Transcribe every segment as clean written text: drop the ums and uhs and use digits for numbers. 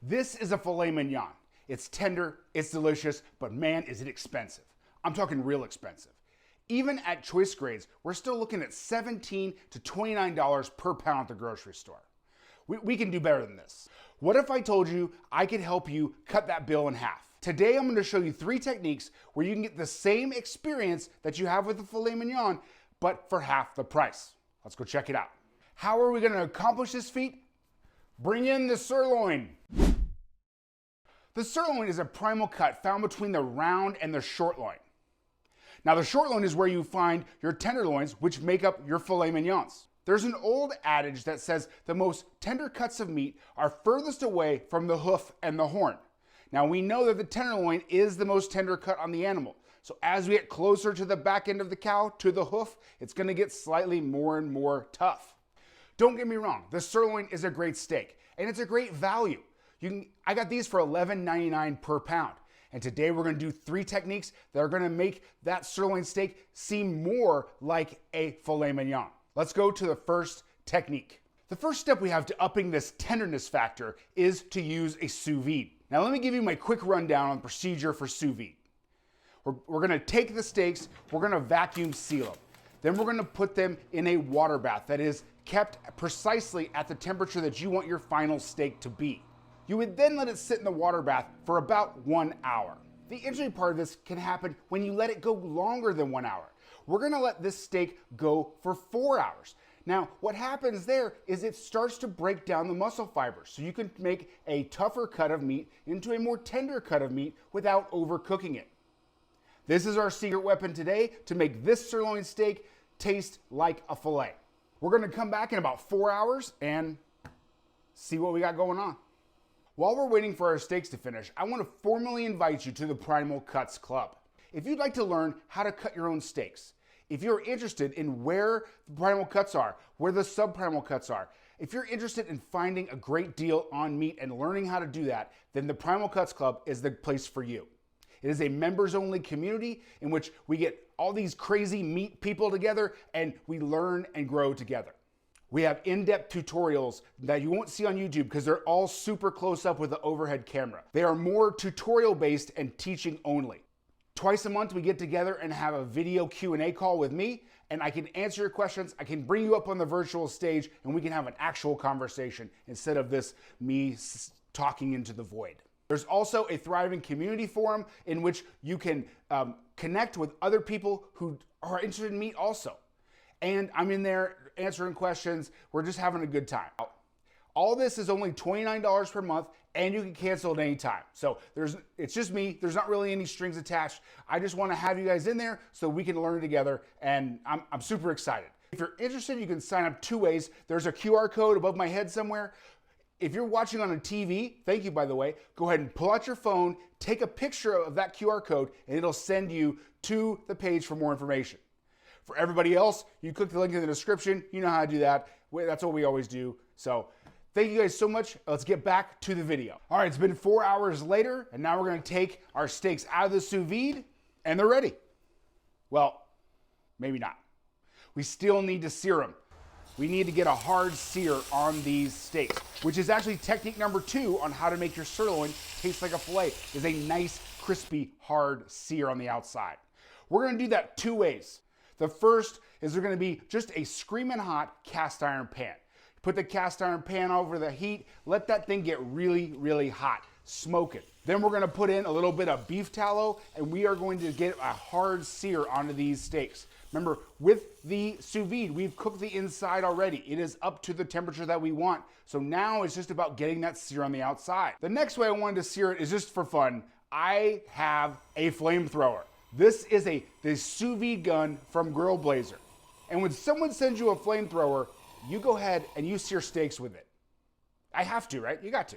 This is a filet mignon. It's tender, it's delicious, but man, is it expensive. I'm talking real expensive. Even at choice grades, we're still looking at $17 to $29 per pound at the grocery store. We can do better than this. What if I told you I could help you cut that bill in half? Today, I'm going to show you 3 techniques where you can get the same experience that you have with the filet mignon, but for half the price. Let's go check it out. How are we going to accomplish this feat? Bring in the sirloin. The sirloin is a primal cut found between the round and the short loin. Now, the short loin is where you find your tenderloins, which make up your filet mignons. There's an old adage that says the most tender cuts of meat are furthest away from the hoof and the horn. Now, we know that the tenderloin is the most tender cut on the animal. So as we get closer to the back end of the cow, to the hoof, it's going to get slightly more and more tough. Don't get me wrong, the sirloin is a great steak, and it's a great value. I got these for $11.99 per pound. And today we're going to do 3 techniques that are going to make that sirloin steak seem more like a filet mignon. Let's go to the first technique. The first step we have to upping this tenderness factor is to use a sous vide. Now let me give you my quick rundown on the procedure for sous vide. We're going to take the steaks, we're going to vacuum seal them. Then we're going to put them in a water bath that is kept precisely at the temperature that you want your final steak to be. You would then let it sit in the water bath for about 1 hour. The interesting part of this can happen when you let it go longer than 1 hour. We're gonna let this steak go for 4 hours. Now, what happens there is it starts to break down the muscle fibers, so you can make a tougher cut of meat into a more tender cut of meat without overcooking it. This is our secret weapon today to make this sirloin steak taste like a filet. We're gonna come back in about 4 hours and see what we got going on. While we're waiting for our steaks to finish, I want to formally invite you to the Primal Cuts Club. If you'd like to learn how to cut your own steaks, if you're interested in where the primal cuts are, where the subprimal cuts are, if you're interested in finding a great deal on meat and learning how to do that, then the Primal Cuts Club is the place for you. It is a members-only community in which we get all these crazy meat people together and we learn and grow together. We have in-depth tutorials that you won't see on YouTube because they're all super close up with the overhead camera. They are more tutorial based and teaching only. Twice a month we get together and have a video Q&A call with me, and I can answer your questions. I can bring you up on the virtual stage and we can have an actual conversation instead of this me talking into the void. There's also a thriving community forum in which you can connect with other people who are interested in meat also. And I'm in there answering questions. We're just having a good time. All this is only $29 per month, and you can cancel at any time. So it's just me. There's not really any strings attached. I just want to have you guys in there so we can learn together, and I'm super excited. If you're interested, you can sign up 2 ways. There's a QR code above my head somewhere. If you're watching on a TV, thank you, by the way, go ahead and pull out your phone, take a picture of that QR code, and it'll send you to the page for more information. For everybody else, you click the link in the description. You know how to do that. That's what we always do. So thank you guys so much. Let's get back to the video. All right, it's been 4 hours later, and now we're gonna take our steaks out of the sous vide, and they're ready. Well, maybe not. We still need to sear them. We need to get a hard sear on these steaks, which is actually technique number 2 on how to make your sirloin taste like a filet, is a nice, crispy, hard sear on the outside. We're gonna do that 2 ways. The first is they're gonna be just a screaming hot cast iron pan. Put the cast iron pan over the heat, let that thing get really, really hot, smoke it. Then we're gonna put in a little bit of beef tallow and we are going to get a hard sear onto these steaks. Remember, with the sous vide, we've cooked the inside already. It is up to the temperature that we want. So now it's just about getting that sear on the outside. The next way I wanted to sear it is just for fun. I have a flamethrower. This is the sous vide gun from Grill Blazer. And when someone sends you a flamethrower, you go ahead and you sear steaks with it. I have to, right? You got to.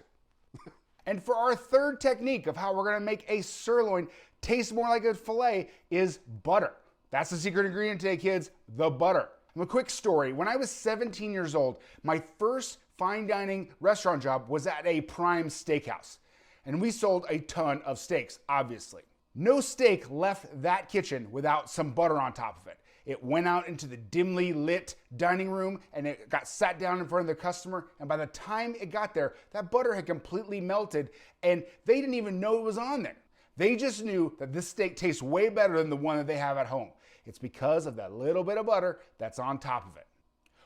And for our third technique of how we're gonna make a sirloin taste more like a filet is butter. That's the secret ingredient today, kids, the butter. A quick story. When I was 17 years old, my first fine dining restaurant job was at a prime steakhouse. And we sold a ton of steaks, obviously. No steak left that kitchen without some butter on top of it. It went out into the dimly lit dining room and it got sat down in front of the customer. And by the time it got there, that butter had completely melted and they didn't even know it was on there. They just knew that this steak tastes way better than the one that they have at home. It's because of that little bit of butter that's on top of it.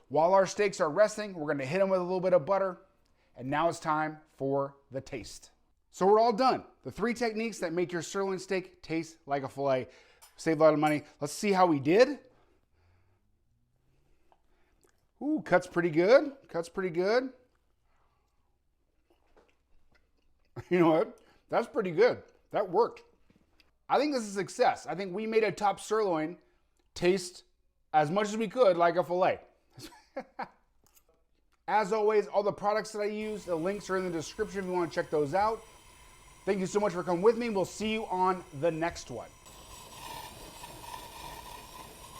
While our steaks are resting, we're gonna hit them with a little bit of butter. And now it's time for the taste. So we're all done. The 3 techniques that make your sirloin steak taste like a filet. Save a lot of money. Let's see how we did. Ooh, cuts pretty good. Cuts pretty good. You know what? That's pretty good. That worked. I think this is a success. I think we made a top sirloin taste as much as we could like a filet. As always, all the products that I use, the links are in the description if you want to check those out. Thank you so much for coming with me. We'll see you on the next one.